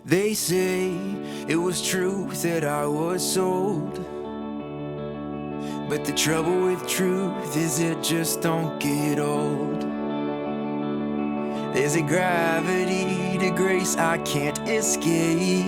They say it was truth that I was sold, but the trouble with truth is it just don't get old. There's a gravity to grace I can't escape,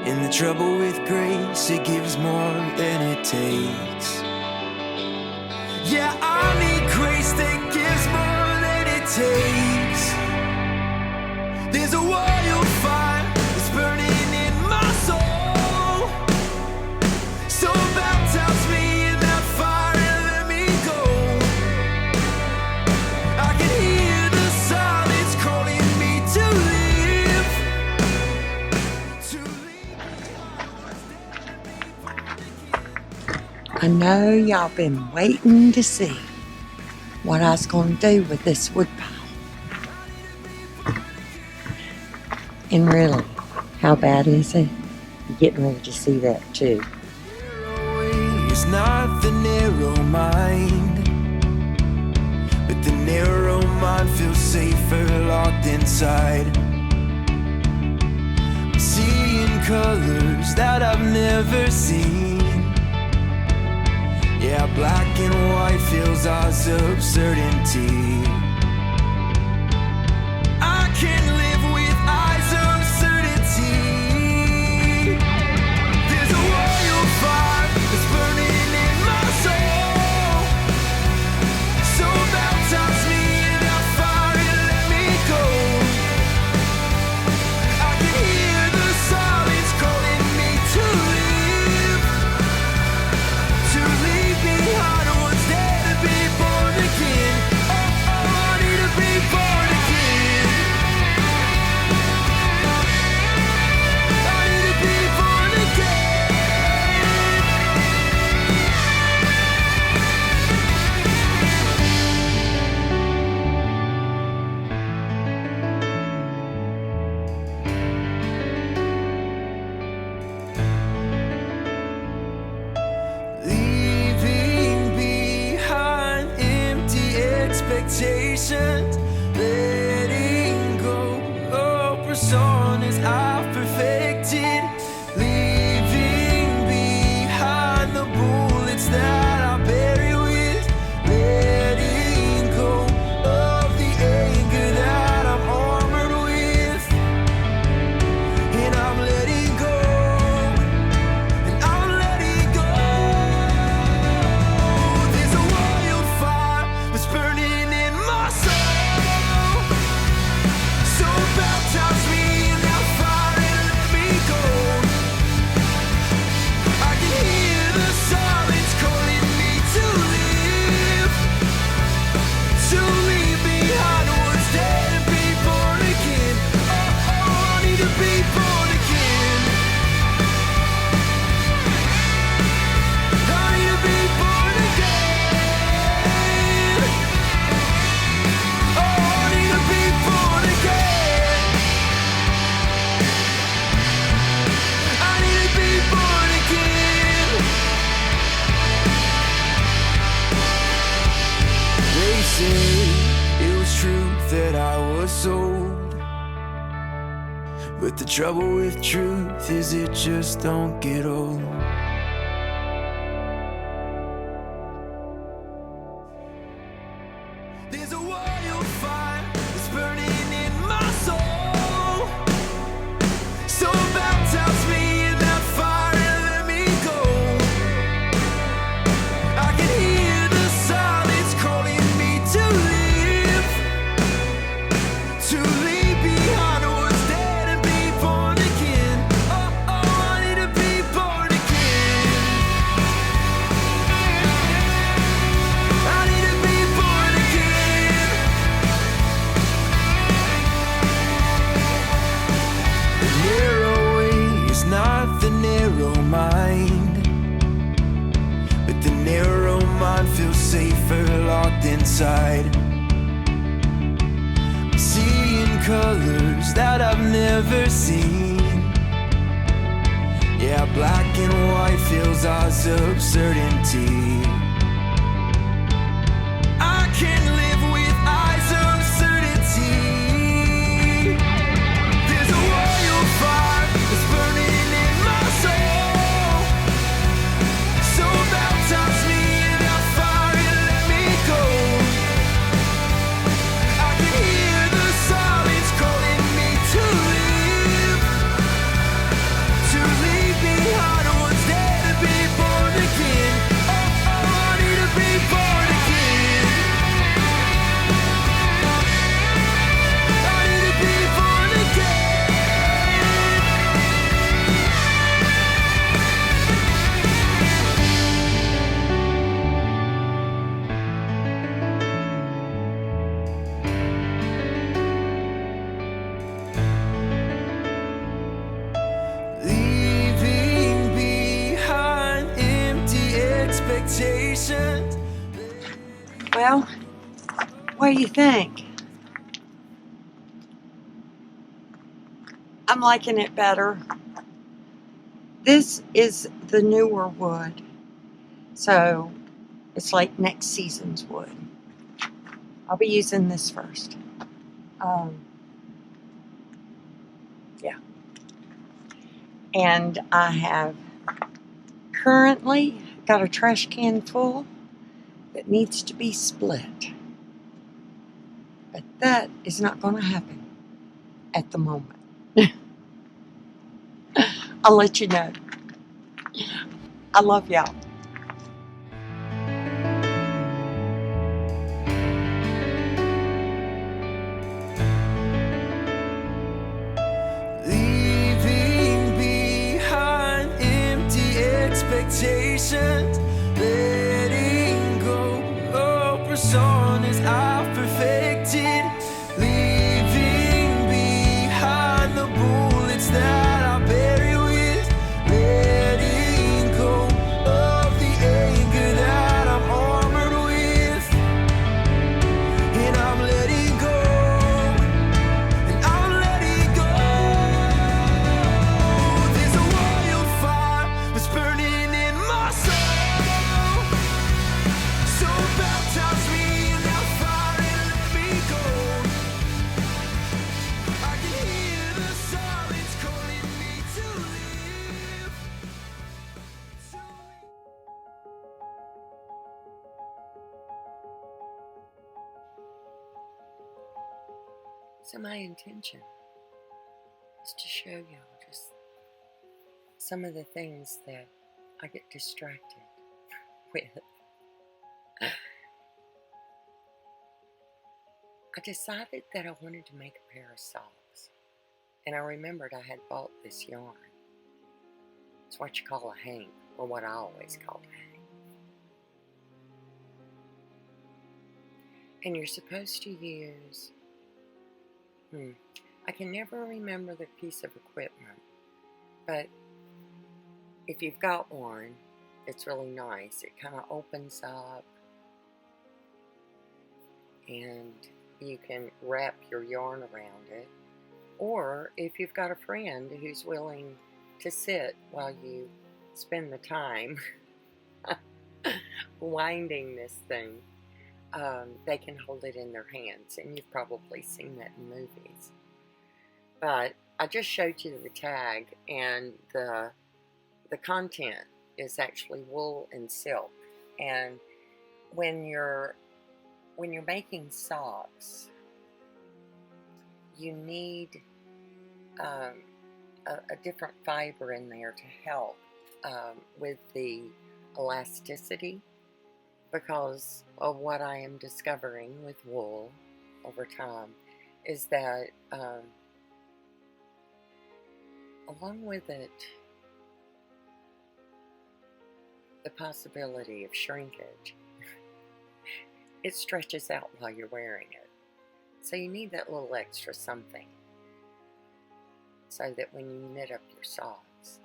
and the trouble with grace, it gives more than it takes. Yeah, I need grace that gives more than it takes. There's a wildfire that's burning in my soul, so baptize me in that fire and let me go. I can hear the silence calling me to live, I know y'all been waiting to see what I was going to do with this woodpile. And really, how bad is it? You're getting ready to see that too. It's not the narrow mind, but the narrow mind feels safer locked inside. I'm seeing colors that I've never seen. Yeah, black and white feels odds of certainty. I can live with eyes of certainty. There's a wildfire that's burning in my soul, so baptize me in that fire and let me go. I can hear the silence calling me to live, to leave behind what's dead and be born again. Oh, I need to be born again. I need to be born leaving behind empty expectations, letting go of personas I've perfected, leaving behind the bullets that I bury with, letting go of the anger that I'm armored with, and I'm letting go. And I'm letting go. There's a wildfire that's burning in my soul, so baptize me in that fire and let me go. I can hear the silence calling me to live, to leave behind what's dead and be born again. Oh, I need to be born again. I need to be born again. Oh, I need to be born again. I need to be born again. They say it was truth that I was sold, but the trouble with truth is it just don't get old. There's a wildfire that's burning in my soul, so baptize me in that fire and let me go. I can hear the silence calling me to live, to leave behind what's dead and be born again. Oh, I need to be born again. I need to be born again. The narrow way is not the narrow mind, but the narrow mind feels safer locked inside. I'm seeing colors that I've never seen. Yeah, black and white feels odds of certainty. I can live with eyes of certainty. There's a Well, what do you think? I'm liking it better. This is the newer wood, so it's like next season's wood. I'll be using this first. Yeah. And I have currently got a trash can full that needs to be split. But that is not going to happen at the moment. I'll let you know. I love y'all. Leaving behind empty expectations, letting go of personas I've perfected, leaving behind the bullets that I bury with, letting go of the anger that I'm armored with, and I'm letting go. And I'm letting go. There's a wildfire that's burning in my soul. So baptize me in that fire and let me go. I can hear the silence calling me to live. So my intention is to show y'all just some of the things that I get distracted with. I decided that I wanted to make a pair of socks, and I remembered I had bought this yarn. It's what you call a hank, or what I always called a hank. And you're supposed to use, I can never remember the piece of equipment, but if you've got one, it's really nice. It kind of opens up, and you can wrap your yarn around it. Or if you've got a friend who's willing to sit while you spend the time winding this thing, they can hold it in their hands, and you've probably seen that in movies. But I just showed you the tag, and the content is actually wool and silk. And when you're making socks, you need a different fiber in there to help with the elasticity, because of what I am discovering with wool over time is that along with it, the possibility of shrinkage, it stretches out while you're wearing it. So you need that little extra something so that when you knit up your socks,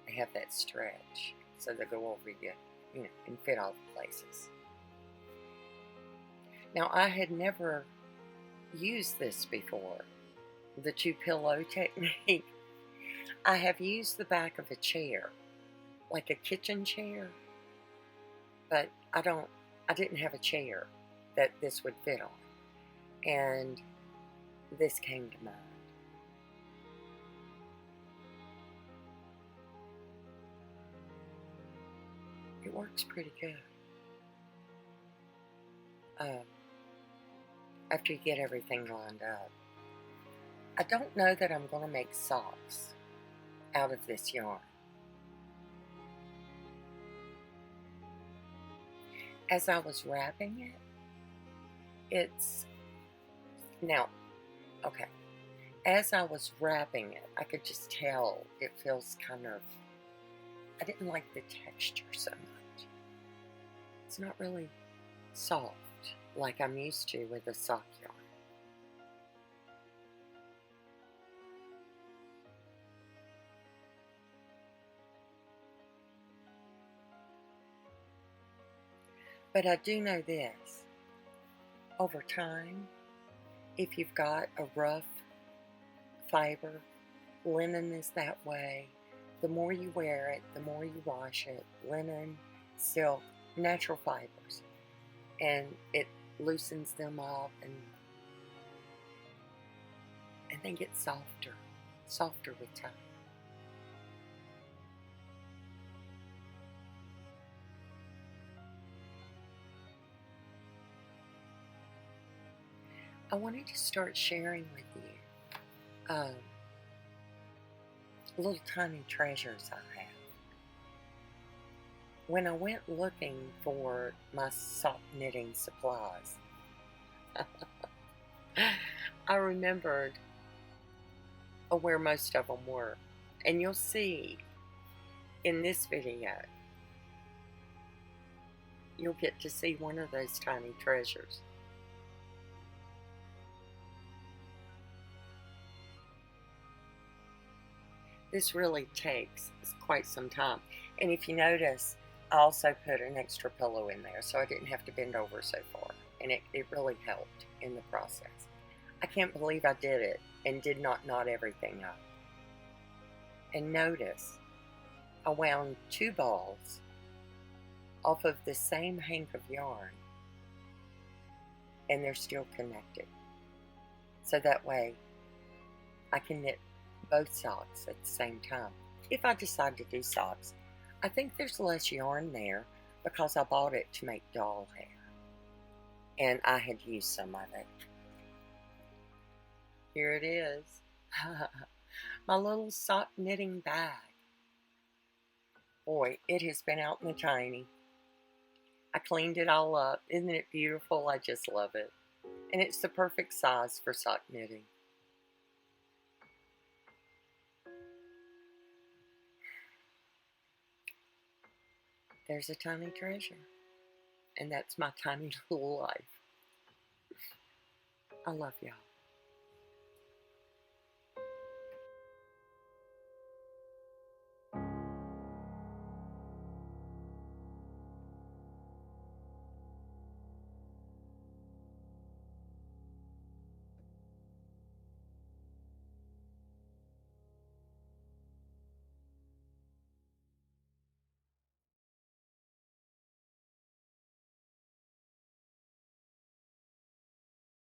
they have that stretch so they go over you, and fit all the places. Now, I had never used this before, the two pillow technique. I have used the back of a chair, like a kitchen chair, but I didn't have a chair that this would fit on, and this came to mind. It works pretty good. After you get everything lined up. I don't know that I'm going to make socks out of this yarn. As I was wrapping it, as I was wrapping it, I could just tell it feels I didn't like the texture so much. It's not really soft like I'm used to with a sock yarn. But I do know this. Over time, if you've got a rough fiber, linen is that way. The more you wear it, the more you wash it. Linen, silk, natural fibers. And it loosens them up and they get softer with time. I wanted to start sharing with you little tiny treasures I have. When I went looking for my sock knitting supplies, I remembered where most of them were. And you'll see in this video, you'll get to see one of those tiny treasures. This really takes quite some time. And if you notice, I also put an extra pillow in there so I didn't have to bend over so far. And it really helped in the process. I can't believe I did it and did not knot everything up. And notice, I wound 2 balls off of the same hank of yarn, and they're still connected. So that way, I can knit both socks at the same time. If I decide to do socks, I think there's less yarn there because I bought it to make doll hair. And I had used some of it. Here it is. My little sock knitting bag. Boy, it has been out in the tiny. I cleaned it all up. Isn't it beautiful? I just love it. And it's the perfect size for sock knitting. There's a tiny treasure. And that's my tiny little life. I love y'all.